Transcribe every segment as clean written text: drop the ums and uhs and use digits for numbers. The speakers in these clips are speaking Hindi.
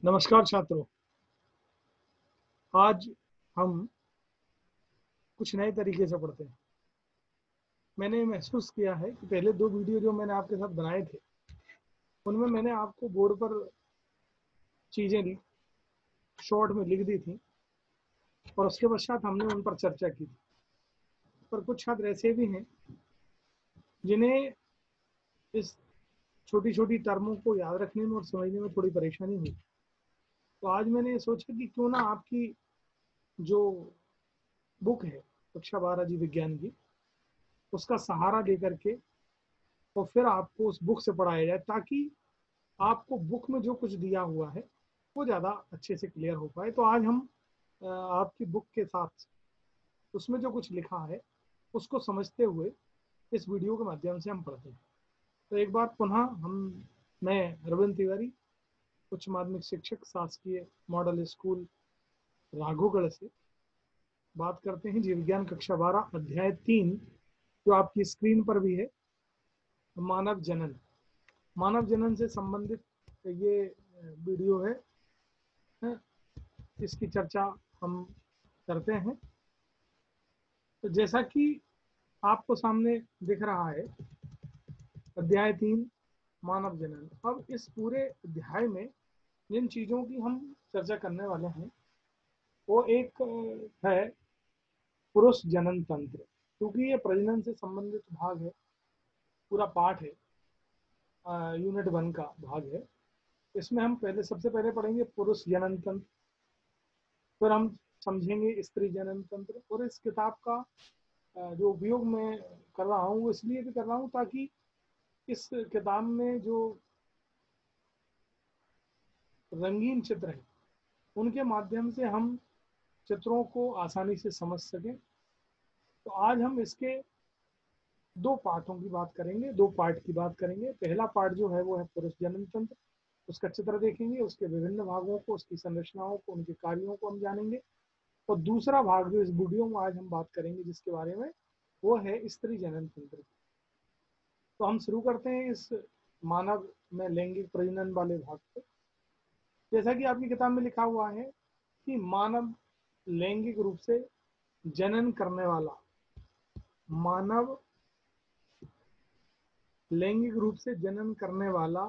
नमस्कार छात्रों। आज हम कुछ नए तरीके से पढ़ते हैं। मैंने महसूस किया है कि पहले दो वीडियो जो मैंने आपके साथ बनाए थे उनमें मैंने आपको बोर्ड पर चीज़ें शॉर्ट में लिख दी थी और उसके पश्चात हमने उन पर चर्चा की थी। पर कुछ छात्र ऐसे भी हैं जिन्हें इस छोटी छोटी टर्मों को याद रखने में और समझने में थोड़ी परेशानी हुई। तो आज मैंने सोचा कि क्यों ना आपकी जो बुक है कक्षा 12 जीव विज्ञान की, उसका सहारा लेकर के और फिर आपको उस बुक से पढ़ाया जाए, ताकि आपको बुक में जो कुछ दिया हुआ है वो ज़्यादा अच्छे से क्लियर हो पाए। तो आज हम आपकी बुक के साथ उसमें जो कुछ लिखा है उसको समझते हुए इस वीडियो के माध्यम से हम पढ़ते हैं। तो एक बार पुनः मैं रविंद्र तिवारी, उच्च माध्यमिक शिक्षक, शासकीय मॉडल स्कूल राघोगढ़ से बात करते हैं। जीव विज्ञान कक्षा 12 अध्याय 3 जो आपकी स्क्रीन पर भी है, मानव जनन। मानव जनन से संबंधित ये वीडियो है, इसकी चर्चा हम करते हैं। तो जैसा कि आपको सामने दिख रहा है, अध्याय 3 मानव जनन। अब इस पूरे अध्याय में जिन चीज़ों की हम चर्चा करने वाले हैं वो एक है पुरुष जनन तंत्र, क्योंकि ये प्रजनन से संबंधित भाग है, पूरा पाठ है, यूनिट 1 का भाग है। इसमें हम सबसे पहले पढ़ेंगे पुरुष जनन तंत्र, फिर हम समझेंगे स्त्री जनन तंत्र। और इस किताब का जो उपयोग मैं कर रहा हूँ वो इसलिए भी कर रहा हूँ ताकि इस किताब में जो रंगीन चित्र हैं उनके माध्यम से हम चित्रों को आसानी से समझ सकें। तो आज हम इसके दो पार्टों की बात करेंगे, दो पार्ट की बात करेंगे। पहला पार्ट जो है वो है पुरुष जनन तंत्र, उसका चित्र देखेंगे, उसके विभिन्न भागों को, उसकी संरचनाओं को, उनके कार्यों को हम जानेंगे। और दूसरा भाग जो इस वीडियो में आज हम बात करेंगे जिसके बारे में, वो है स्त्री जनन तंत्र। तो हम शुरू करते हैं इस मानव में लैंगिक प्रजनन वाले भाग को। जैसा कि आपकी किताब में लिखा हुआ है कि मानव लैंगिक रूप से जनन करने वाला, मानव लैंगिक रूप से जनन करने वाला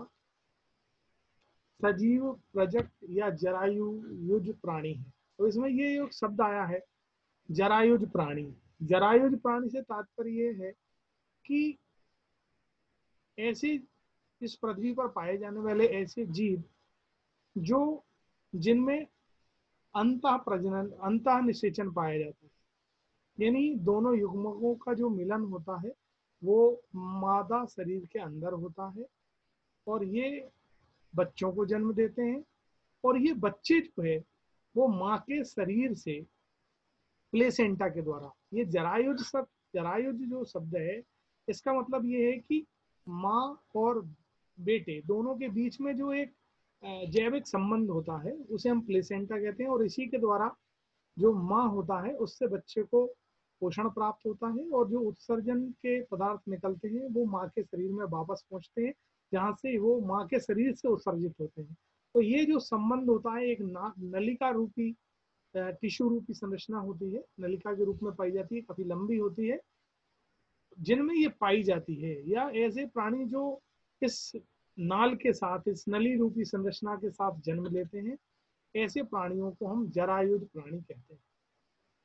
सजीव, प्रजक्त या जरायुज प्राणी है। तो इसमें ये एक शब्द आया है जरायुज प्राणी। जरायुज प्राणी से तात्पर्य ये है कि ऐसे इस पृथ्वी पर पाए जाने वाले ऐसे जीव जो जिनमें अंतः प्रजनन, अंतः निषेचन पाया जाता है, यानी दोनों युग्मकों का जो मिलन होता है वो मादा शरीर के अंदर होता है और ये बच्चों को जन्म देते हैं। और ये बच्चे जो है वो माँ के शरीर से प्लेसेंटा के द्वारा, ये जरायुज जो शब्द है इसका मतलब ये है कि माँ और बेटे दोनों के बीच में जो एक जैविक संबंध होता है उसे हम प्लेसेंटा कहते हैं। और इसी के द्वारा जो माँ होता है उससे बच्चे को पोषण प्राप्त होता है और जो उत्सर्जन के पदार्थ निकलते हैं वो माँ के शरीर में वापस पहुंचते हैं, जहाँ से वो माँ के शरीर से उत्सर्जित होते हैं। तो ये जो संबंध होता है एक नलिका रूपी, टिश्यू रूपी संरचना होती है, नलिका के रूप में पाई जाती है, काफी लंबी होती है, जिनमें ये पाई जाती है। या ऐसे प्राणी जो इस नाल के साथ, इस नली रूपी संरचना के साथ जन्म लेते हैं, ऐसे प्राणियों को हम जरायुज प्राणी कहते हैं।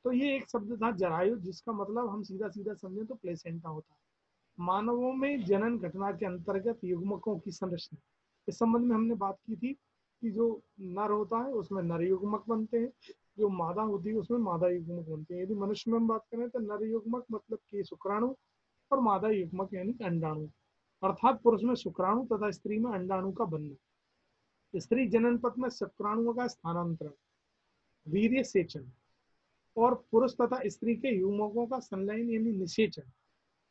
तो ये एक शब्द था जरायुज, जिसका मतलब हम सीधा सीधा समझें तो प्लेसेंटा होता है। मानवों में जनन घटना के अंतर्गत युग्मकों की संरचना, इस संबंध में हमने बात की थी कि जो नर होता है उसमें नर युग्मक बनते हैं, जो मादा होती है उसमें मादा युग्मक बनते हैं। यदि मनुष्य में हम बात करें तो नर युग्मक मतलब कि शुक्राणु और मादा युग्मक यानी अंडाणु, अर्थात पुरुष में शुक्राणु तथा स्त्री में अंडाणु का बनना। स्त्री जनन पथ में शुक्राणुओं का स्थानांतरण, वीर्य सेचन, और पुरुष तथा स्त्री के युग्मकों का संलयन यानी निषेचन,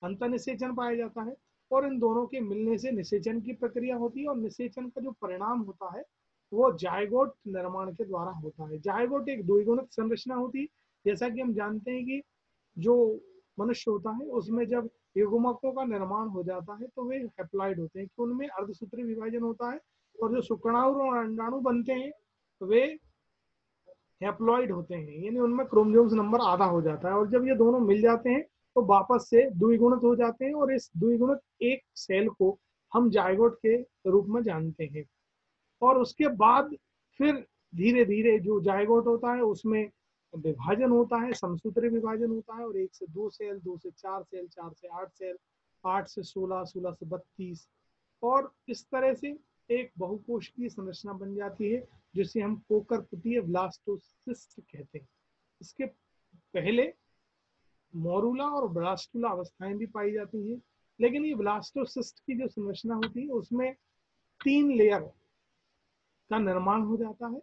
अंत निषेचन पाया जाता है। और इन दोनों के मिलने से निषेचन की प्रक्रिया होती है और निषेचन का जो परिणाम होता है वो जायगोट निर्माण के द्वारा होता है। जायगोट एक द्विगुणित संरचना होती है। जैसा कि हम जानते हैं कि जो मनुष्य होता है उसमें जब युग्मकों का निर्माण हो जाता है तो वे हैप्लॉइड होते हैं कि उनमें अर्धसूत्री विभाजन होता है और जो शुक्राणु और अंडाणु बनते हैं वे हैप्लॉइड होते हैं, यानी उनमें क्रोमोसोम्स नंबर आधा हो जाता है, और जब ये दोनों मिल जाते हैं तो वापस से द्विगुणित हो जाते हैं, और इस द्विगुणित एक सेल को हम जायगोट के रूप में जानते हैं। और उसके बाद फिर धीरे धीरे जो जायगोट होता है उसमें विभाजन होता है, समसूत्री विभाजन होता है, और 1 से 2 सेल, 2 से 4 सेल, 4 से 8 सेल, 8 से 16, 16 से 32, और इस तरह से एक बहुकोशिकीय संरचना बन जाती है जिसे हम कोकरपुटीय ब्लास्टोसिस्ट कहते हैं। इसके पहले मोरूला और ब्लास्टुला अवस्थाएं भी पाई जाती हैं, लेकिन ये ब्लास्टोसिस्ट की जो संरचना होती है उसमें 3 लेयर का निर्माण हो जाता है।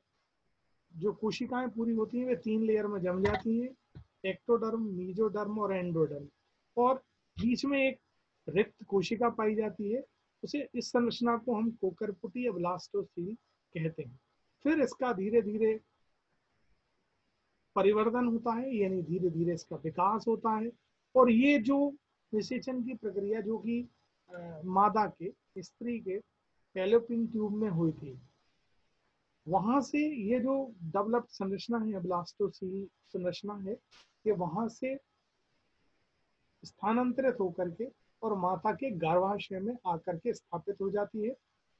जो कोशिकाएं पूरी होती हैं वे 3 लेयर में जम जाती हैं, एक्टोडर्म, मीजोडर्म और एंडोडर्म, और बीच में एक रिक्त कोशिका पाई जाती है। उसे इस संरचना को हम कोकरपुटी या ब्लास्टोसील कहते हैं। फिर इसका धीरे धीरे परिवर्तन होता है, यानी धीरे धीरे इसका विकास होता है, और ये जो निषेचन की प्रक्रिया जो कि मादा के, स्त्री के फैलोपियन ट्यूब में हुई थी, वहां से ये जो डेवलप्ड संरचना है, ब्लास्टोसील संरचना है, ये वहां से स्थानांतरित होकर के और माता के गर्भाशय में आकर के स्थापित हो जाती है,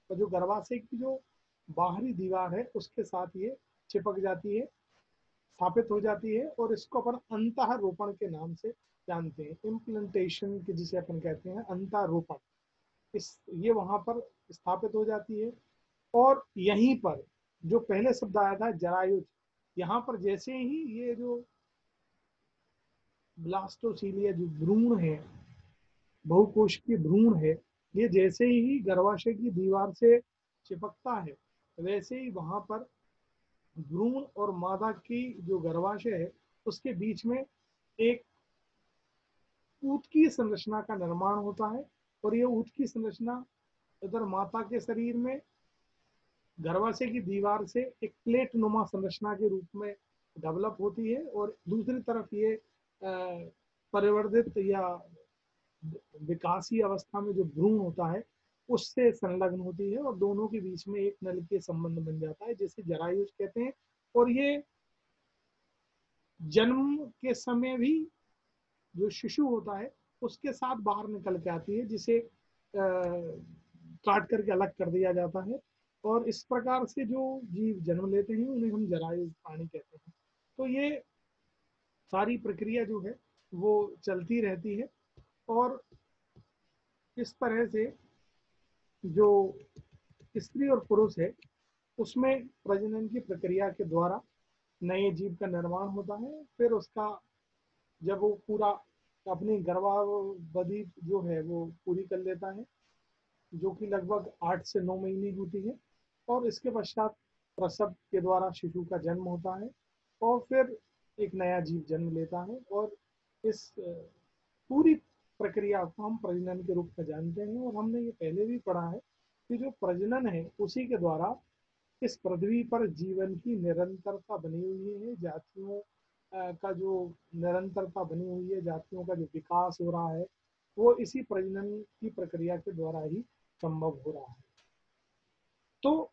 और जो गर्भाशय की जो बाहरी दीवार है उसके साथ ये चिपक जाती है, स्थापित हो जाती है, और इसको अपन अंतःरोपण के नाम से जानते हैं, इम्प्लांटेशन के जिसे अपन कहते हैं अंतःरोपण। इस ये वहां पर स्थापित हो जाती है, और यहीं पर जो पहले शब्द आया था जरायुज, यहाँ पर जैसे ही ये जो ब्लास्टोसीलिया जो भ्रूण है, बहुकोश की भ्रूण है, ये जैसे ही गर्भाशय की दीवार से चिपकता है, वैसे ही वहां पर भ्रूण और मादा की जो गर्भाशय है उसके बीच में एक ऊतकीय संरचना का निर्माण होता है, और ये ऊतकीय संरचना इधर माता के शरीर में गर्भाशय की दीवार से एक प्लेट नुमा संरचना के रूप में डेवलप होती है, और दूसरी तरफ ये परिवर्तित या विकासीय अवस्था में जो भ्रूण होता है उससे संलग्न होती है, और दोनों के बीच में एक नलिकीय संबंध बन जाता है जिसे जरायुज कहते हैं। और ये जन्म के समय भी जो शिशु होता है उसके साथ बाहर निकल के आती है, जिसे काट करके अलग कर दिया जाता है, और इस प्रकार से जो जीव जन्म लेते हैं उन्हें हम जरायुज प्राणी कहते हैं। तो ये सारी प्रक्रिया जो है वो चलती रहती है, और इस तरह से जो स्त्री और पुरुष है उसमें प्रजनन की प्रक्रिया के द्वारा नए जीव का निर्माण होता है। फिर उसका जब वो पूरा अपनी गर्भावधि जो है वो पूरी कर लेता है, जो कि लगभग 8 से 9 महीने होती है, और इसके पश्चात प्रसव के द्वारा शिशु का जन्म होता है, और फिर एक नया जीव जन्म लेता है, और इस पूरी प्रक्रिया को हम प्रजनन के रूप में जानते हैं। और हमने ये पहले भी पढ़ा है कि जो प्रजनन है उसी के द्वारा इस पृथ्वी पर जीवन की निरंतरता बनी हुई है, जातियों का जो निरंतरता बनी हुई है, जातियों का जो विकास हो रहा है वो इसी प्रजनन की प्रक्रिया के द्वारा ही संभव हो रहा है। तो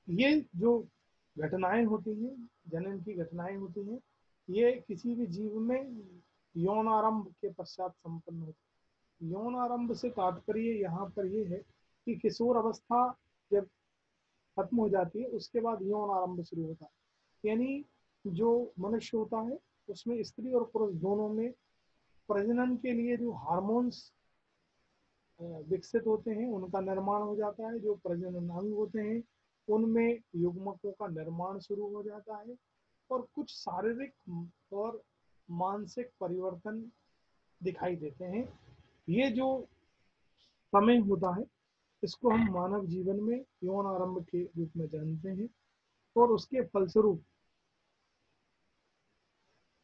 ये जो घटनाएं होती हैं, जनन की घटनाएं होती हैं, ये किसी भी जीव में यौन आरंभ के पश्चात संपन्न होती है। यौन आरंभ से तात्पर्य यहाँ पर ये है कि किशोर अवस्था जब खत्म हो जाती है उसके बाद यौन आरंभ शुरू होता है, यानी जो मनुष्य होता है उसमें स्त्री और पुरुष दोनों में प्रजनन के लिए जो हार्मोन्स विकसित होते हैं उनका निर्माण हो जाता है, जो प्रजनन अंग होते हैं उनमें युग्मकों का निर्माण शुरू हो जाता है, और कुछ शारीरिक और मानसिक परिवर्तन दिखाई देते हैं। ये जो समय होता है इसको हम मानव जीवन में यौन आरंभ के रूप में जानते हैं, और उसके फलस्वरूप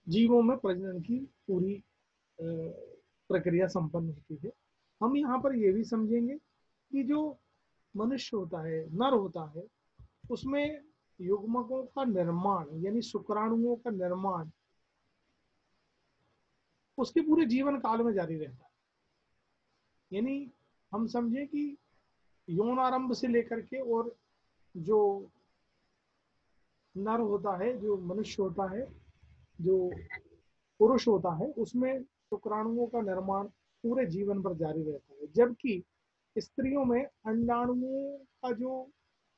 जीवों में प्रजनन की पूरी प्रक्रिया संपन्न होती है। हम यहाँ पर ये भी समझेंगे कि जो मनुष्य होता है, नर होता है, उसमें युग्मकों का निर्माण यानी शुक्राणुओं का निर्माण उसके पूरे जीवन काल में जारी रहता है। यानी हम समझें कि यौन आरंभ से लेकर के और जो नर होता है, जो मनुष्य होता है, जो पुरुष होता है, उसमें शुक्राणुओं का निर्माण पूरे जीवन भर जारी रहता है, जबकि स्त्रियों में अंडाणुओं का जो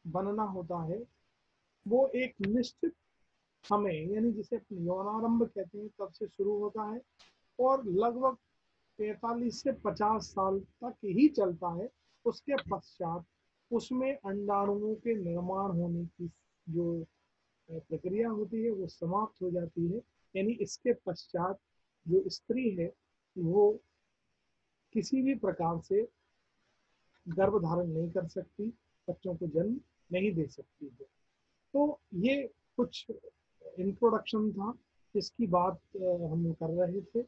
बनना होता है वो एक निश्चित समय, यानी जिसे अपने यौनारंभ कहते हैं, तब से शुरू होता है और लगभग 45 से 50 साल तक ही चलता है। उसके पश्चात उसमें अंडाणुओं के निर्माण होने की जो प्रक्रिया होती है वो समाप्त हो जाती है। यानी इसके पश्चात जो स्त्री है वो किसी भी प्रकार से गर्भ धारण नहीं कर सकती, बच्चों को जन्म नहीं दे सकती है। तो ये कुछ इंट्रोडक्शन था जिसकी बात हम कर रहे थे,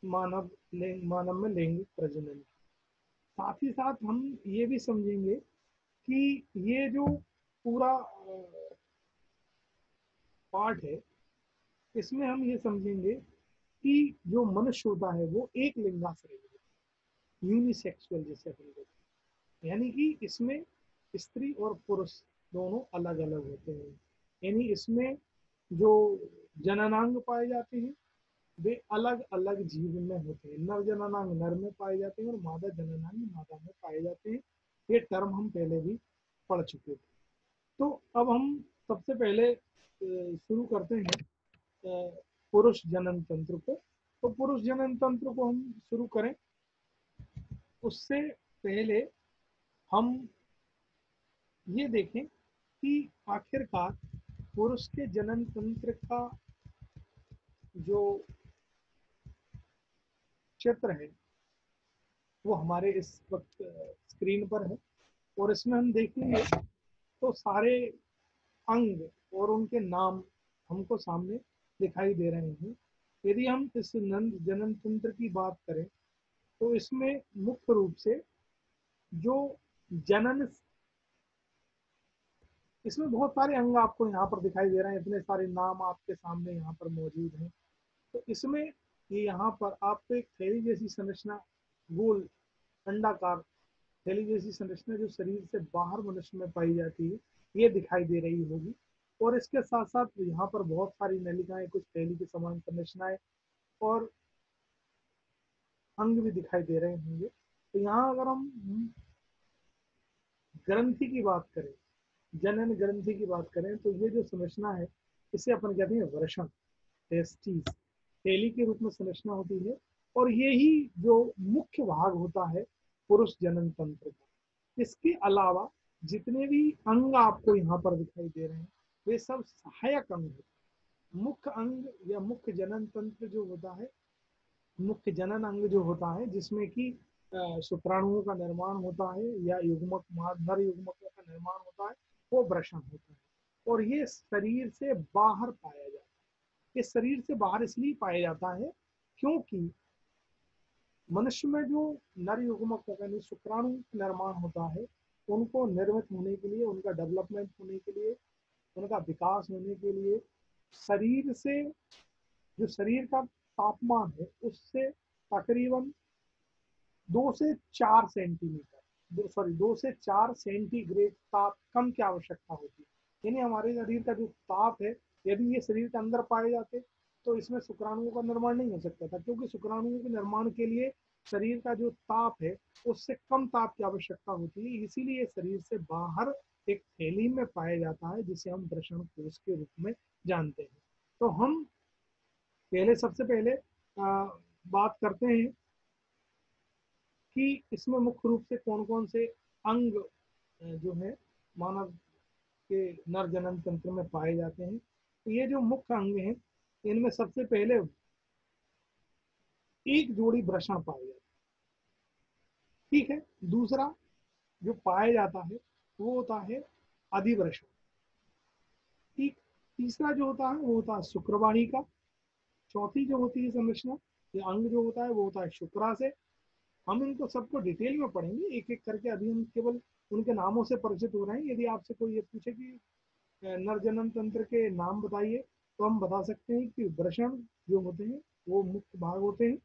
मानव में लैंगिक प्रजनन की। साथ ही साथ हम ये भी समझेंगे कि ये जो पूरा पार्ट है, इसमें हम ये समझेंगे कि जो मनुष्य होता है वो एक लिंगाश्रय है, यूनिसेक्सुअल जिसे हम कहते हैं। यानी कि इसमें स्त्री और पुरुष दोनों अलग अलग होते हैं। यानी इसमें जो जननांग पाए जाते हैं वे अलग अलग जीव में होते हैं। नर जननांग नर में पाए जाते हैं और मादा जननांग मादा में पाए जाते हैं। ये टर्म हम पहले भी पढ़ चुके थे। तो अब हम सबसे पहले शुरू करते हैं पुरुष जनन तंत्र को। तो पुरुष जनन तंत्र को हम शुरू करें उससे पहले हम ये देखें कि आखिरकार पुरुष के जनन तंत्र का जो चित्र है वो हमारे इस वक्त स्क्रीन पर है, और इसमें हम देखेंगे तो सारे अंग और उनके नाम हमको सामने दिखाई दे रहे हैं। यदि हम इस जनन तंत्र की बात करें तो इसमें मुख्य रूप से जो जनन, इसमें बहुत सारे अंग आपको यहाँ पर दिखाई दे रहे हैं, इतने सारे नाम आपके सामने यहाँ पर मौजूद हैं। तो इसमें ये यहाँ पर आपको एक थैली जैसी संरचना, गोल अंडाकार थैली जैसी संरचना जो शरीर से बाहर मनुष्य में पाई जाती है, ये दिखाई दे रही होगी। और इसके साथ साथ यहाँ पर बहुत सारी नलिकाएं, कुछ थैली के समान संरचनाएं और अंग भी दिखाई दे रहे होंगे। तो यहाँ अगर हम ग्रंथि की बात करें, जनन ग्रंथि की बात करें, तो ये जो संरचना है इसे अपन कहते हैं वृषण, टेस्टिस, थैली के रूप में संरचना होती है। और यही जो मुख्य भाग होता है पुरुष जनन तंत्र का। इसके अलावा जितने भी अंग आपको यहाँ पर दिखाई दे रहे हैं वे सब सहायक अंग है। मुख्य अंग या मुख्य जनन तंत्र जो होता है, मुख्य जनन अंग जो होता है जिसमें कि शुक्राणुओं का निर्माण होता है या युग्मक नर युग्मकों का निर्माण होता है, वो वृषण होता है। और ये शरीर से बाहर पाया जाता है। ये शरीर से बाहर इसलिए पाया जाता है क्योंकि मनुष्य में जो नर युग्मक यानी शुक्राणु निर्माण होता है, उनको निर्मित होने के लिए, उनका डेवलपमेंट होने के लिए, उनका विकास होने के लिए शरीर से, जो शरीर का तापमान है उससे तकरीबन 2 से 4 सेंटीग्रेड ताप कम की आवश्यकता होती है। यानी हमारे शरीर का जो ताप है, यदि ये शरीर के अंदर पाए जाते तो इसमें शुक्राणुओं का निर्माण नहीं हो सकता था, क्योंकि शुक्राणुओं के निर्माण के लिए शरीर का जो ताप है उससे कम ताप की आवश्यकता होती है। इसीलिए शरीर से बाहर एक थैली में पाया जाता है जिसे हम वृषण कोश के रूप में जानते हैं। तो हम पहले सबसे पहले बात करते हैं कि इसमें मुख्य रूप से कौन कौन से अंग जो है मानव के नर जनन तंत्र में पाए जाते हैं। तो ये जो मुख्य अंग हैं इनमें सबसे पहले एक जोड़ी वृषण पाए जाते हैं। ठीक है। दूसरा जो पाया जाता है वो होता है अधिवृषण। ठीक। तीसरा जो होता है वो होता है शुक्रवाही का। चौथी जो होती है संरचना, ये अंग जो होता है वो होता है शुक्राशय। हम इनको सबको डिटेल में पढ़ेंगे एक एक करके, अभी हम केवल उनके नामों से परिचित हो रहे हैं। यदि आपसे कोई ये पूछे कि नर जनन तंत्र के नाम बताइए, तो हम बता सकते हैं कि वृषण जो होते हैं वो मुख्य भाग होते हैं।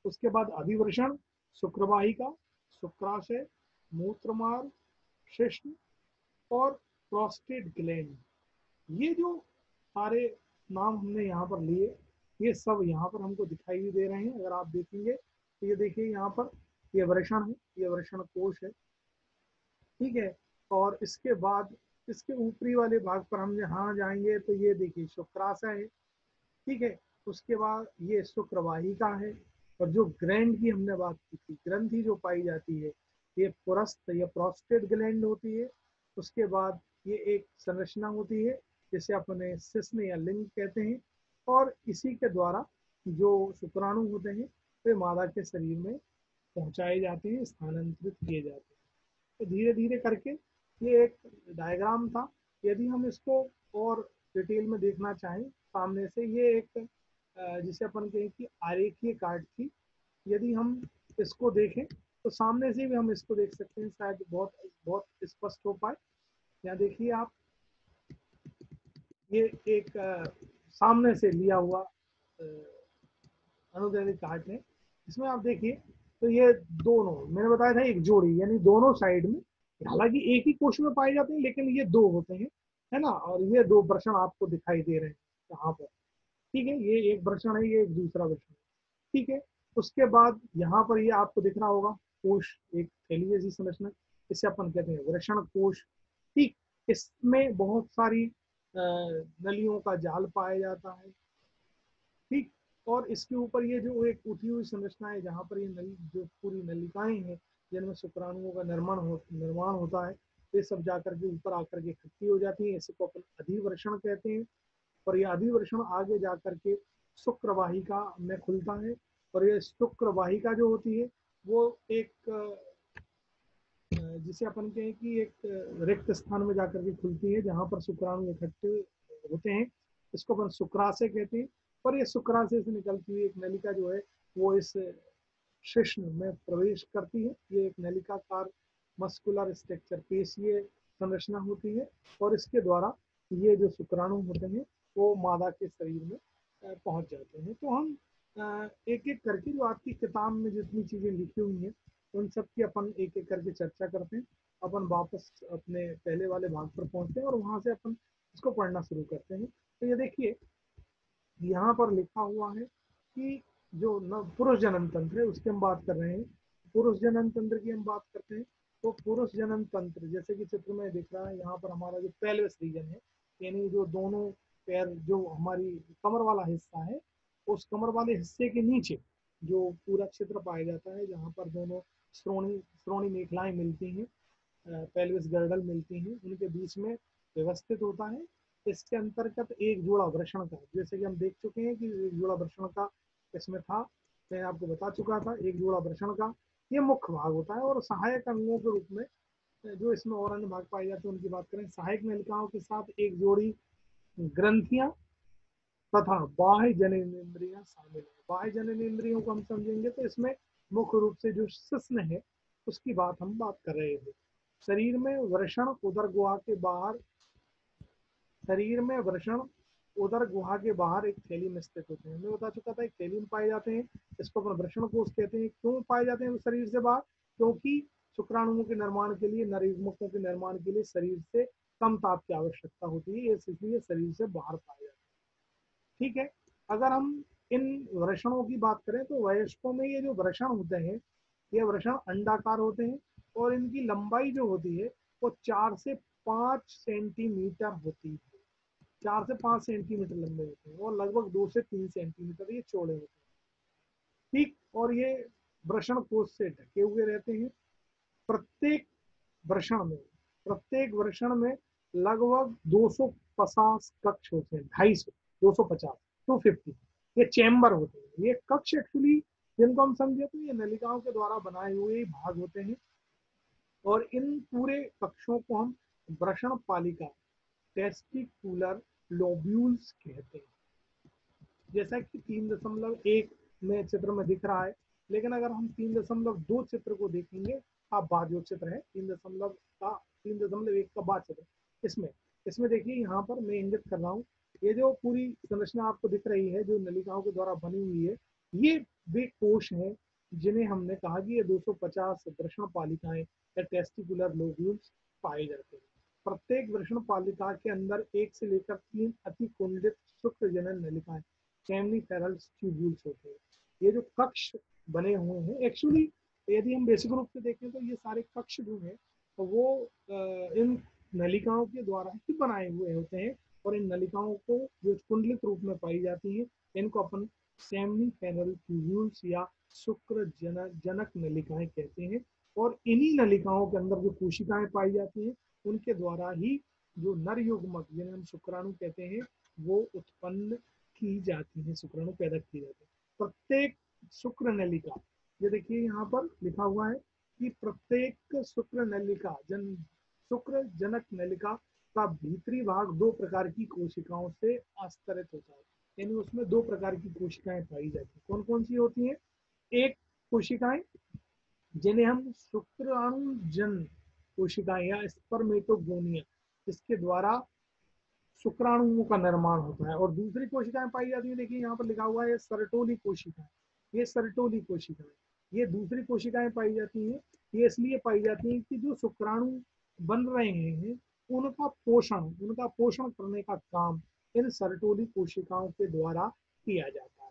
उसके बाद अभिवृषण, शुक्रवाहिका, शुक्राशय, मूत्रमार्ग, शिश्न और प्रोस्टेट ग्लैंड, ये जो सारे नाम हमने यहाँ पर लिए, ये सब यहाँ पर हमको दिखाई भी दे रहे हैं। अगर आप देखेंगे तो ये देखिए यहाँ पर ये वृषण है, ये वृषण कोश है, ठीक है। और इसके बाद इसके ऊपरी वाले भाग पर हम यहाँ जाएंगे तो ये देखिए शुक्राशय है, ठीक है। उसके बाद ये शुक्रवाहिका है, और जो ग्लैंड की हमने बात की थी, ग्रंथि जो पाई जाती है, ये पुरस्थ या प्रोस्टेट ग्लैंड होती है। उसके बाद ये एक संरचना होती है जिसे अपने शिश्न या लिंग कहते हैं, और इसी के द्वारा जो शुक्राणु होते हैं वे मादा के शरीर में पहुंचाए जाते हैं, स्थानांतरित किए जाते हैं। तो धीरे धीरे करके ये एक डायग्राम था। यदि हम इसको और डिटेल में देखना चाहें सामने से, ये एक जिसे अपन कहें कि आरेखीय कार्ड थी। यदि हम इसको देखें तो सामने से भी हम इसको देख सकते हैं, शायद बहुत बहुत स्पष्ट हो पाए। यहाँ देखिए आप, ये एक सामने से लिया हुआ अनुदैर्ध्य कार्ड है। इसमें आप देखिए तो ये दोनों मैंने बताया था एक जोड़ी, यानी दोनों साइड में, हालांकि एक ही कोश में पाए जाते हैं लेकिन ये दो होते हैं, है ना। और ये दो वृषण आपको दिखाई दे रहे हैं यहाँ पर, ठीक है। ये एक वृषण है, ये एक दूसरा वृषण है, ठीक है। उसके बाद यहाँ पर ये आपको दिख रहा होगा कोश, एक थैली जैसी संरचना, इसे अपन कहते हैं वृषण कोश, ठीक। इसमें बहुत सारी नलियों का जाल पाया जाता है, ठीक। और इसके ऊपर ये जो एक उठी हुई संरचना है, जहाँ पर ये नली जो पूरी नलिकाएं हैं जिनमें शुक्राणुओं का निर्माण होता है, ये सब जाकर के ऊपर आकर के इकट्ठी हो जाती है। इसी को अपन अधिवर्षण कहते हैं। और ये अधिवर्षण आगे जाकर के शुक्र वाहिका में खुलता है। और ये शुक्र वाहिका जो होती है वो एक जिसे अपन कहें कि एक रिक्त स्थान में जाकर के खुलती है, जहाँ पर शुक्राणु इकट्ठे होते हैं। इसको अपन शुक्राशय कहते हैं। और ये शुक्राशय से निकलती हुई एक नलिका जो है वो इस शिश्न में प्रवेश करती है। ये एक नलिकाकार मस्कुलर स्ट्रक्चर, पेशीय संरचना होती है, और इसके द्वारा ये जो शुक्राणु होते हैं वो मादा के शरीर में पहुंच जाते हैं। तो हम एक एक करके जो आपकी किताब में जितनी चीजें लिखी हुई हैं उन सब की अपन एक एक करके चर्चा करते हैं। अपन वापस अपने पहले वाले भाग पर पहुंचते हैं और वहां से अपन इसको पढ़ना शुरू करते हैं। तो ये देखिए यहाँ पर लिखा हुआ है कि जो न पुरुष जनन तंत्र है उसकी हम बात कर रहे हैं। पुरुष जनन तंत्र की हम बात करते हैं तो पुरुष जनन तंत्र जैसे कि चित्र में दिख रहा है, यहाँ पर हमारा जो पेल्विस रीजन है, यानी जो दोनों पैर, जो हमारी कमर वाला हिस्सा है, उस कमर वाले हिस्से के नीचे जो पूरा क्षेत्र पाया जाता है, जहाँ पर दोनों श्रोणी श्रोणी मेखलाएं मिलती हैं, पेल्विस गर्डल मिलती हैं, उनके बीच में व्यवस्थित होता है। इसके अंतर्गत एक जोड़ा वृषण का, जैसे कि हम देख चुके हैं कि एक जोड़ा वृषण का इसमें था, मैं आपको बता चुका था, एक जोड़ा वृषण का ये मुख्य भाग होता है। और सहायक अंगों के रूप में जो इसमें और अन्य भाग पाए जाते हैं उनकी बात करें, सहायक नलिकाओं के साथ एक जोड़ी ग्रंथियां तथा बाह्य जननेंद्रियां शामिल है। बाह्य जननेंद्रियों को हम समझेंगे तो इसमें मुख्य रूप से जो शिश्न है उसकी हम बात कर रहे थे। शरीर में वृषण उदर गुहा के बाहर शरीर में वृषण उदर गुहा के बाहर एक थैली में स्थित होते हैं। मैं बता चुका था एक थैली में पाए जाते हैं, इसको अपन वृषण कोष कहते हैं। क्यों पाए जाते हैं शरीर से बाहर? क्योंकि शुक्राणुओं के निर्माण के लिए, नरयुग्मकों के निर्माण के लिए शरीर से कम ताप की आवश्यकता होती है, इसलिए शरीर से बाहर पाए जाते हैं, ठीक है। अगर हम इन वृषणों की बात करें तो वयस्कों में ये जो वृषण होते हैं ये वृषण अंडाकार होते हैं, और इनकी लंबाई जो होती है वो 4 से 5 सेंटीमीटर होती है। 4 से 5 सेंटीमीटर लंबे होते हैं और लगभग 2 से 3 सेंटीमीटर ये चौड़े होते हैं, ठीक। और ये वृषण कोष से ढके हुए रहते हैं। प्रत्येक वृषण में प्रत्येक वृषण में लगभग 250 कक्ष होते हैं, 250, 250, 250 ये चैम्बर होते हैं। ये कक्ष एक्चुअली जिनको हम समझे तो ये नलिकाओं के द्वारा बनाए हुए भाग होते हैं। और इन पूरे कक्षों को हम वृषण पालिका, टेस्टिकुलर लोब्यूल्स कहते हैं। जैसा कि 3.1 में चित्र में दिख रहा है, लेकिन अगर हम 3.2 चित्र को देखेंगे, आप बाद जो चित्र है 3.1 का बाद चित्र, इसमें इसमें देखिए यहाँ पर मैं इंगित कर रहा हूँ, ये जो पूरी संरचना आपको दिख रही है जो नलिकाओं के द्वारा बनी हुई है, ये वे कोश हैं जिन्हें हमने कहा कि ये 250 वृषण पालिकाएं या टेस्टिकुलर लोब्यूल्स पाए जाते हैं। प्रत्येक वृषण पालिका के अंदर 1 से लेकर 3 अतिकुंडित शुक्र जनन नलिकाएं सेमिफेरल ट्यूब्यूल्स होते हैं। ये जो कक्ष बने हुए हैं, एक्चुअली यदि हम बेसिक रूप से देखें तो ये सारे कक्ष जो है तो वो इन नलिकाओं के द्वारा ही बनाए हुए होते हैं, और इन नलिकाओं को जो कुंडलित रूप में पाई जाती है इनको अपन सेमिफेरल ट्यूब्यूल्स या शुक्र जनक नलिकाएं कहते हैं। और इन्हीं नलिकाओं के अंदर जो कोशिकाएं पाई जाती हैं उनके द्वारा ही जो नर युग्मक जिन्हें हम शुक्राणु कहते हैं वो उत्पन्न की जाती है, शुक्राणु पैदा किए जाते हैं। प्रत्येक शुक्र नलिका, ये देखिए यहाँ पर लिखा हुआ है कि प्रत्येक शुक्र नलिका शुक्र जनक नलिका का भीतरी भाग 2 प्रकार की कोशिकाओं से आस्तरित होता है, यानी उसमें 2 प्रकार की कोशिकाएं पाई जाती है। कौन कौन सी होती हैं? एक कोशिकाएं जिन्हें हम शुक्राणु जन कोशिकाएं या स्पर्मेटोगोनिया, इसके द्वारा शुक्राणुओं का निर्माण होता है, और दूसरी कोशिकाएं पाई जाती है, देखिए यहाँ पर लिखा हुआ है सरटोली कोशिकाएं। ये सरटोली कोशिकाएं, ये दूसरी कोशिकाएं पाई जाती हैं। ये इसलिए पाई जाती हैं कि जो शुक्राणु बन रहे हैं उनका पोषण करने का काम इन सरटोली कोशिकाओं के द्वारा किया जाता है।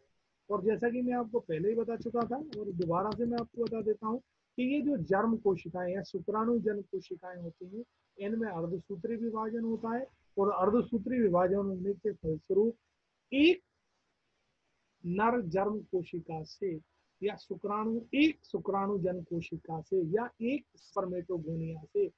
और जैसा कि मैं आपको पहले ही बता चुका था और दोबारा से मैं आपको बता देता हूँ कि ये जो जर्म कोशिकाएं या शुक्राणु जन कोशिकाएं होती हैं इनमें अर्धसूत्री विभाजन होता है, और अर्धसूत्री विभाजन होने के फलस्वरूप एक नर जर्म कोशिका से या एक शुक्राणु जन कोशिका से या एक स्पर्मेटोगोनिया से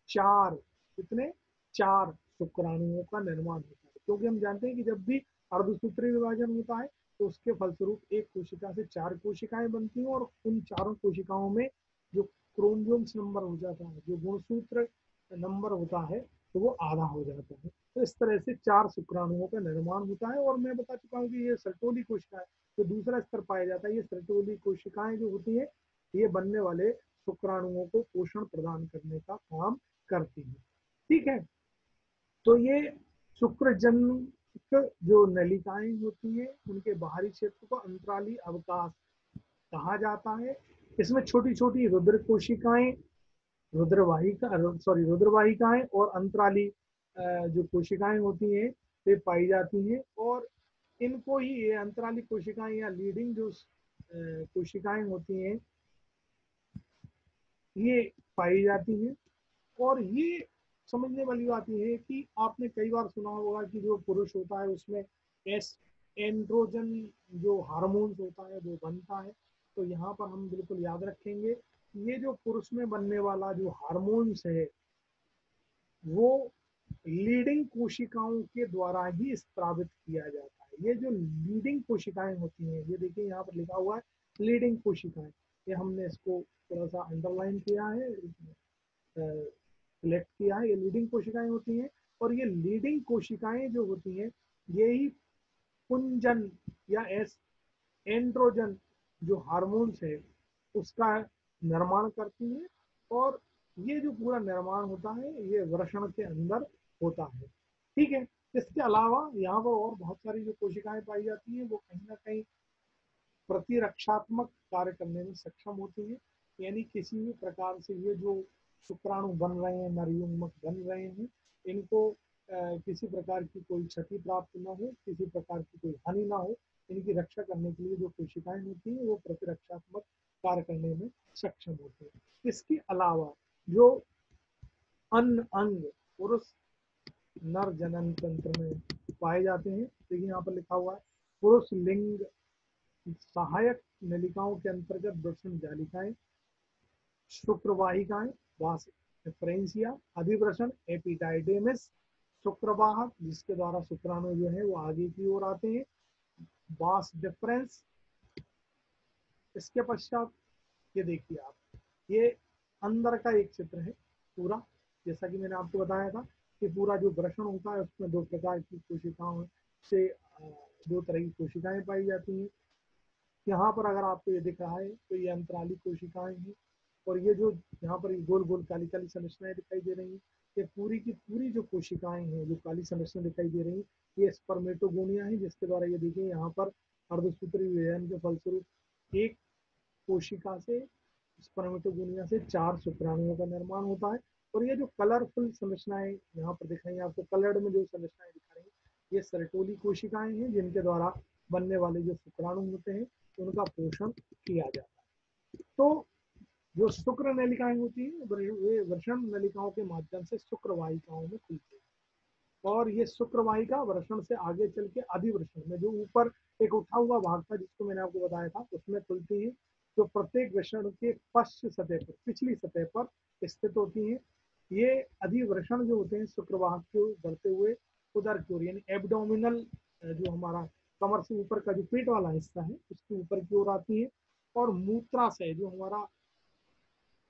कितने 4 शुक्राणुओं का निर्माण होता है। क्योंकि हम जानते हैं कि जब भी अर्धसूत्री विभाजन होता है तो उसके फलस्वरूप एक कोशिका से 4 कोशिकाएं बनती हैं, और उन चारों कोशिकाओं में जो क्रोमोसोम्स नंबर हो जाता है, जो गुणसूत्र नंबर होता है, तो वो आधा हो जाता है। तो इस तरह से 4 शुक्राणुओं का निर्माण होता है। और मैं बता चुका हूँ कि ये सर्टोली कोशिकाएं जो दूसरा स्तर पाया जाता है, ये सर्टोली कोशिकाएं जो होती है ये बनने वाले शुक्राणुओं को पोषण प्रदान करने का काम करती है। ठीक है, तो ये शुक्रजनक जो नलिकाएं होती हैं उनके बाहरी क्षेत्र को अंतराली अवकाश कहा जाता है। इसमें छोटी छोटी रुद्र कोशिकाएं, रुद्रवाहिकाएं और अंतराली जो कोशिकाएं होती हैं वे पाई जाती हैं, और इनको ही ये अंतराली कोशिकाएं या लीडिंग जो कोशिकाएं होती हैं ये पाई जाती हैं। और ये समझने वाली बात यह है कि आपने कई बार सुना होगा कि जो पुरुष होता है उसमें एंड्रोजन जो हार्मोन्स होता है वो बनता है। तो यहाँ पर हम बिल्कुल याद रखेंगे ये जो पुरुष में बनने वाला जो हार्मोन्स है वो लीडिंग कोशिकाओं के द्वारा ही स्त्रावित किया जाता है। ये जो लीडिंग कोशिकाएं होती हैं, ये देखिए यहाँ पर लिखा हुआ है लीडिंग कोशिकाएं, ये हमने इसको थोड़ा सा अंडरलाइन किया है, सिलेक्ट किया है। ये लीडिंग कोशिकाएं होती हैं, और ये लीडिंग कोशिकाएं जो होती हैं ये ही पुंजन या एंड्रोजन जो हार्मोन्स है उसका निर्माण करती है, और ये जो पूरा निर्माण होता है ये वृषण के अंदर होता है। ठीक है, इसके अलावा यहाँ पर और बहुत सारी जो कोशिकाएं पाई जाती हैं वो कहीं ना कहीं प्रतिरक्षात्मक कार्य करने में सक्षम होती है, यानी किसी भी प्रकार से ये जो शुक्राणु बन रहे हैं, नरयुग्मक बन रहे हैं, इनको किसी प्रकार की कोई क्षति प्राप्त न हो, किसी प्रकार की कोई हानि ना हो, इनकी रक्षा करने के लिए जो कोशिकाएं होती हैं वो प्रतिरक्षात्मक कार्य करने में सक्षम होती है। इसके अलावा जो अन्य अंग पुरुष नर जनन तंत्र में पाए जाते हैं, देखिए यहाँ पर लिखा हुआ है पुरुष लिंग सहायक नलिकाओं के अंतर्गत वृषण जालिकाएं, शुक्रवाहिकाएं, वास डिफरेंशिया, अधिवृषण एपिडाइडेमिस, शुक्रवाहक जिसके द्वारा शुक्राणु जो है वो आगे की ओर आते हैं, वास डिफरेंस। इसके पश्चात ये देखिए आप, ये अंदर का एक चित्र है पूरा, जैसा कि मैंने आपको बताया था कि पूरा जो वृषण होता है उसमें 2 प्रकार की कोशिकाओं से 2 तरह की कोशिकाएं पाई जाती हैं। यहाँ पर अगर आपको ये दिख रहा है तो ये अंतराली कोशिकाएं हैं, और ये जो यहाँ पर गोल गोल काली काली संरचनाएं दिखाई दे रही हैं ये पूरी की पूरी जो कोशिकाएं हैं जो काली संरचना दिखाई दे रही हैं ये स्पर्मेटोगोनिया है, जिसके द्वारा ये देखिए यहाँ पर अर्धसूत्री विभाजन के फलस्वरूप एक कोशिका से स्पर्मेटोगोनिया से 4 शुक्राणुओं का निर्माण होता है। और ये जो कलरफुल संरचनाएं यहाँ पर दिखाई आपको, कलर्ड में जो संरचनाएं दिखा रही हैं, ये सर्टोली कोशिकाएं हैं जिनके द्वारा बनने वाले जो शुक्राणु होते हैं उनका पोषण किया जाता है। तो जो शुक्र नलिकाएं होती हैं वे वृषण नलिकाओं के माध्यम से शुक्र वाहिकाओं में खुलती है, और ये शुक्र वाहिका वृषण से आगे चल के अधिवृषण में, जो ऊपर एक उठा हुआ भाग था जिसको मैंने आपको बताया था, उसमें खुलती है, जो प्रत्येक वृषण के पश्च सतह पर, पिछली सतह पर स्थित होती है। ये अधिवृषण जो होते हैं शुक्रवाहक को बढ़ते हुए उदर की ओर, यानी एब्डोमिनल, जो हमारा कमर से ऊपर का जो पेट वाला हिस्सा है उसके ऊपर की ओर आती है, और मूत्राशय जो हमारा,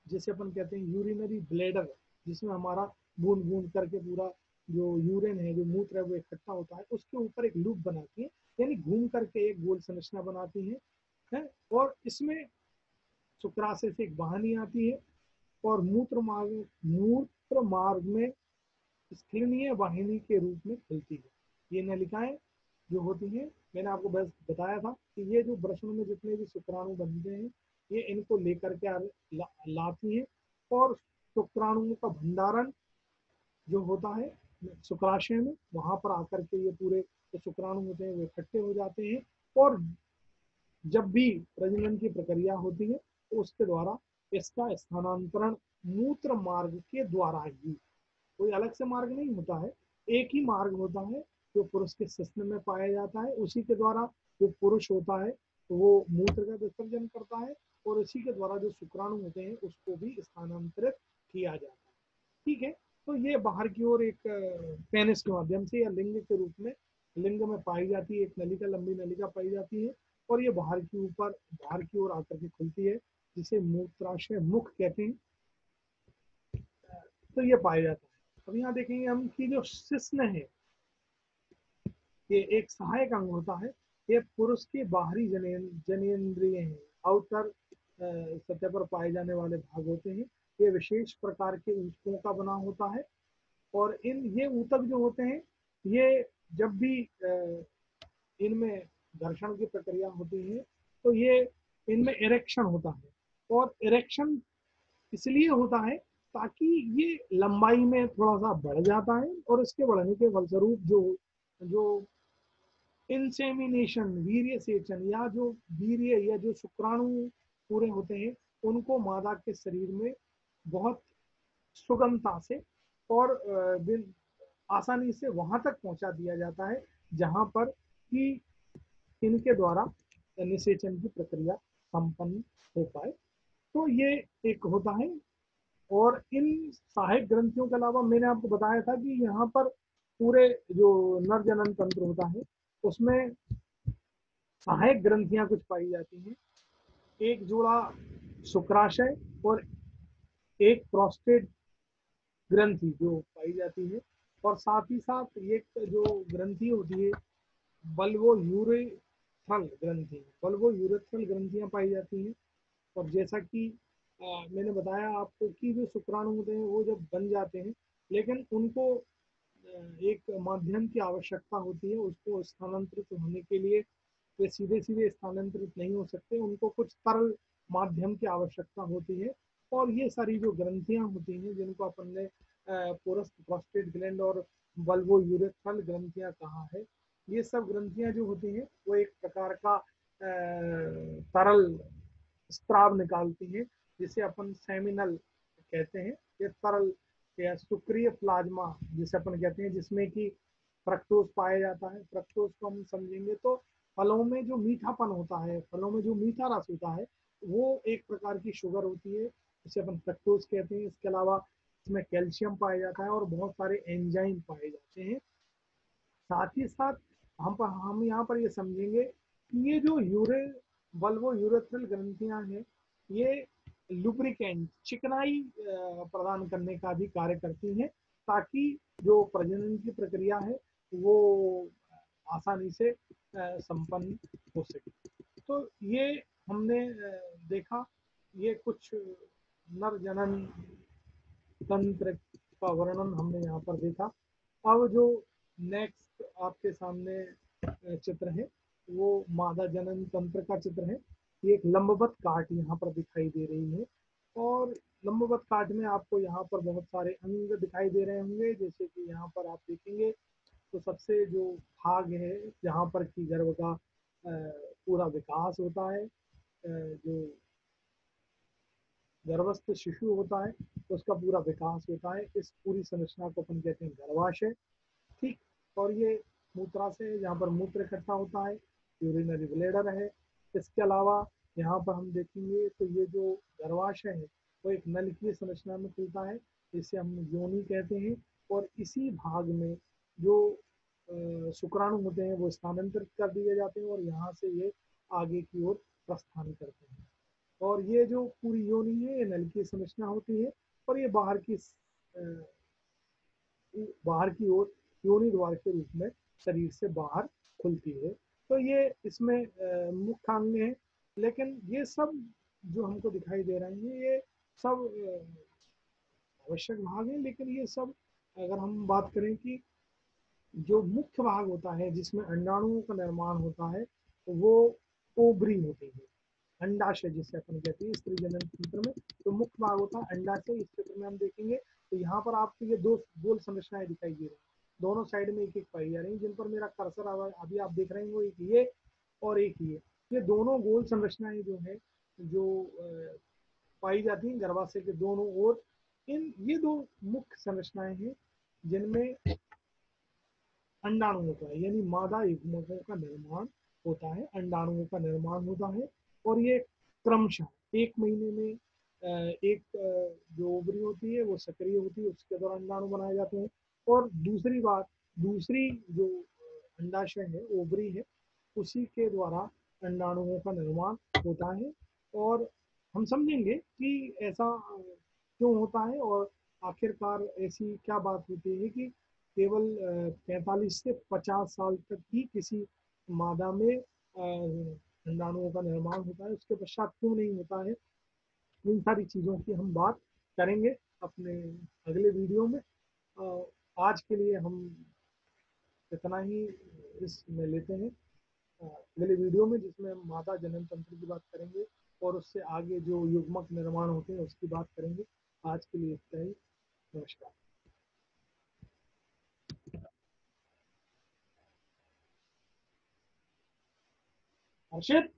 जैसे अपन कहते हैं यूरिनरी ब्लेडर, जिसमें हमारा बूंद बूंद करके पूरा जो यूरिन है, जो मूत्र है वो इकट्ठा होता है, उसके ऊपर एक लूप बनाती है, यानी घूम करके एक गोल संरचना बनाती है। और इसमें शुक्राशय से एक वाहिनी आती है, और मूत्र मार्ग में स्खलनीय वाहिनी के रूप में खुलती है। ये नलिकाएं जो होती हैं, मैंने आपको बस बताया था कि ये जो वृषण में जितने भी शुक्राणु बनते हैं ये इनको लेकर के लाती हैं, और शुक्राणुओं का भंडारण जो होता है शुक्राशय में, वहां पर आकर के ये पूरे जो शुक्राणु होते हैं वो इकट्ठे हो जाते हैं, और जब भी प्रजनन की प्रक्रिया होती है तो उसके द्वारा इसका स्थानांतरण मूत्र मार्ग के द्वारा ही, कोई अलग से मार्ग नहीं होता है, एक ही मार्ग होता है जो पुरुष के शिश्न में पाया जाता है, उसी के द्वारा जो पुरुष होता है तो वो मूत्र का विसर्जन करता है, और उसी के द्वारा जो शुक्राणु होते हैं उसको भी स्थानांतरित किया जाता है। ठीक है, तो ये बाहर की ओर एक पेनिस के माध्यम से या लिंग के रूप में, लिंग में पाई जाती है, एक नलिका, लंबी नलिका पाई जाती है, और ये बाहर की ओर आकर के खुलती है, जिसे मूत्राशय मुख कहते हैं। तो ये पाया जाता है। अब यहाँ देखेंगे हम कि जो शिश्न है ये एक सहायक अंग होता है, ये पुरुष के बाहरी जनेन्द्रिय हैं, आउटर सतह पर पाए जाने वाले भाग होते हैं। ये विशेष प्रकार के ऊतकों का बना होता है, और ये ऊतक जो होते हैं ये जब भी इनमें घर्षण की प्रक्रिया होती है तो ये इनमें इरेक्शन होता है, और इरेक्शन इसलिए होता है ताकि ये लंबाई में थोड़ा सा बढ़ जाता है, और इसके बढ़ने के फलस्वरूप जो जो इंसेमिनेशन, वीर्य सेचन, या जो वीर्य या जो शुक्राणु पूरे होते हैं उनको मादा के शरीर में बहुत सुगमता से और आसानी से वहां तक पहुंचा दिया जाता है जहां पर कि इनके द्वारा निषेचन की प्रक्रिया संपन्न हो पाए। तो ये एक होता है, और इन सहायक ग्रंथियों के अलावा मैंने आपको बताया था कि यहाँ पर पूरे जो नर जनन तंत्र होता है उसमें सहायक ग्रंथियां कुछ पाई जाती हैं। एक जोड़ा शुक्राशय और एक प्रोस्टेट ग्रंथि जो पाई जाती है, और साथ ही साथ एक जो ग्रंथि होती है बल्वो यूरेथ्रल ग्रंथि, बल्वो यूरेथ्रल ग्रंथियां पाई जाती हैं। और जैसा कि मैंने बताया आपको कि जो शुक्राणु होते हैं वो जब बन जाते हैं, लेकिन उनको एक माध्यम की आवश्यकता होती है उसको स्थानांतरित होने के लिए, वे सीधे सीधे स्थानांतरित नहीं हो सकते, उनको कुछ तरल माध्यम की आवश्यकता होती है। और ये सारी जो ग्रंथियां होती हैं जिनको अपन ने पोरस प्रोस्टेट ग्लैंड और बल्बो यूरेथ्रल ग्रंथियां कहा है, ये सब ग्रंथियां जो होती हैं वो एक प्रकार का तरल स्त्राव निकालती हैं, जिसे अपन सेमिनल कहते हैं। ये तरल या सुक्रिय प्लाज्मा जिसे अपन कहते हैं, जिसमें कि फ्रक्टोज पाया जाता है। फ्रक्टोज को हम समझेंगे तो फलों में जो मीठापन होता है, फलों में जो मीठा रस होता है वो एक प्रकार की शुगर होती है, जिसे अपन फ्रक्टोज कहते हैं। इसके अलावा इसमें कैल्शियम पाया जाता है और बहुत सारे एंजाइम पाए जाते हैं। साथ ही साथ हम यहाँ पर ये समझेंगे कि ये जो बल्बो यूरेथ्रल ग्रंथियां हैं ये लुब्रिकेंट, चिकनाई प्रदान करने का भी कार्य करती हैं, ताकि जो प्रजनन की प्रक्रिया है वो आसानी से संपन्न हो सके। तो ये हमने देखा, ये कुछ नर जनन तंत्र का वर्णन हमने यहाँ पर देखा। अब जो नेक्स्ट आपके सामने चित्र है वो मादा जनन तंत्र का चित्र है। ये एक लंबवत काट यहाँ पर दिखाई दे रही है, और लंबवत काट में आपको यहाँ पर बहुत सारे अंग दिखाई दे रहे होंगे, जैसे कि यहाँ पर आप देखेंगे तो सबसे जो भाग है जहाँ पर कि गर्भ का पूरा विकास होता है, जो गर्भस्थ शिशु होता है तो उसका पूरा विकास होता है, इस पूरी संरचना को अपन कहते हैं गर्भाशय। ठीक। और ये मूत्राशय है जहाँ पर मूत्र इकट्ठा होता है, यूरिनरी ब्लैडर है। इसके अलावा यहाँ पर हम देखेंगे तो ये जो गर्भाशय है वो एक नलिकीय संरचना में खुलता है, जिसे हम योनि कहते हैं। और इसी भाग में जो शुक्राणु होते हैं वो स्थानांतरित कर दिए जाते हैं और यहाँ से ये आगे की ओर प्रस्थान करते हैं। और ये जो पूरी योनि है ये नलिकीय संरचना होती है और ये बाहर की ओर योनि द्वार के रूप में शरीर से बाहर खुलती है। तो ये इसमें मुख्य अंग है। लेकिन ये सब जो हमको दिखाई दे रहे हैं ये सब आवश्यक भाग है, लेकिन ये सब अगर हम बात करें कि जो मुख्य भाग होता है जिसमें अंडाणुओं का निर्माण होता है तो वो ओवरी होती है, अंडाशय जिसे अपन कहते हैं स्त्री जनन तंत्र में। तो मुख्य भाग होता है अंडाशय। इस चित्र में हम देखेंगे तो यहाँ पर आपको ये दो गोल संरचनाएं दिखाई दे रही हैं, दोनों साइड में एक एक पाई जा रही है, जिन पर मेरा कर्सर अभी आप देख रहे हैं वो एक ये और एक ये दोनों गोल संरचनाएं जो है जो पाई जाती हैं गर्भाशय के दोनों ओर। इन ये दो मुख्य संरचनाएं हैं जिनमें अंडाणुओं का यानी मादा युग्मकों का निर्माण होता है, अंडाणुओं का निर्माण होता है। और ये क्रमशः एक महीने में एक जो ओवरी होती है वो सक्रिय होती है, उसके द्वारा अंडाणु बनाए जाते हैं। और दूसरी बात, दूसरी जो अंडाशय है ओवरी है उसी के द्वारा अंडाणुओं का निर्माण होता है। और हम समझेंगे कि ऐसा क्यों होता है और आखिरकार ऐसी क्या बात होती है कि केवल 45 से 50 साल तक ही किसी मादा में अंडाणुओं का निर्माण होता है, उसके पश्चात क्यों नहीं होता है। इन सारी चीज़ों की हम बात करेंगे अपने अगले वीडियो में। आज के लिए हम इतना ही इसमें लेते हैं अगले वीडियो में, जिसमें हम मादा जनन तंत्र की बात करेंगे और उससे आगे जो युग्मक निर्माण होते हैं उसकी बात करेंगे। आज के लिए इतना ही। नमस्कार। हर्षित।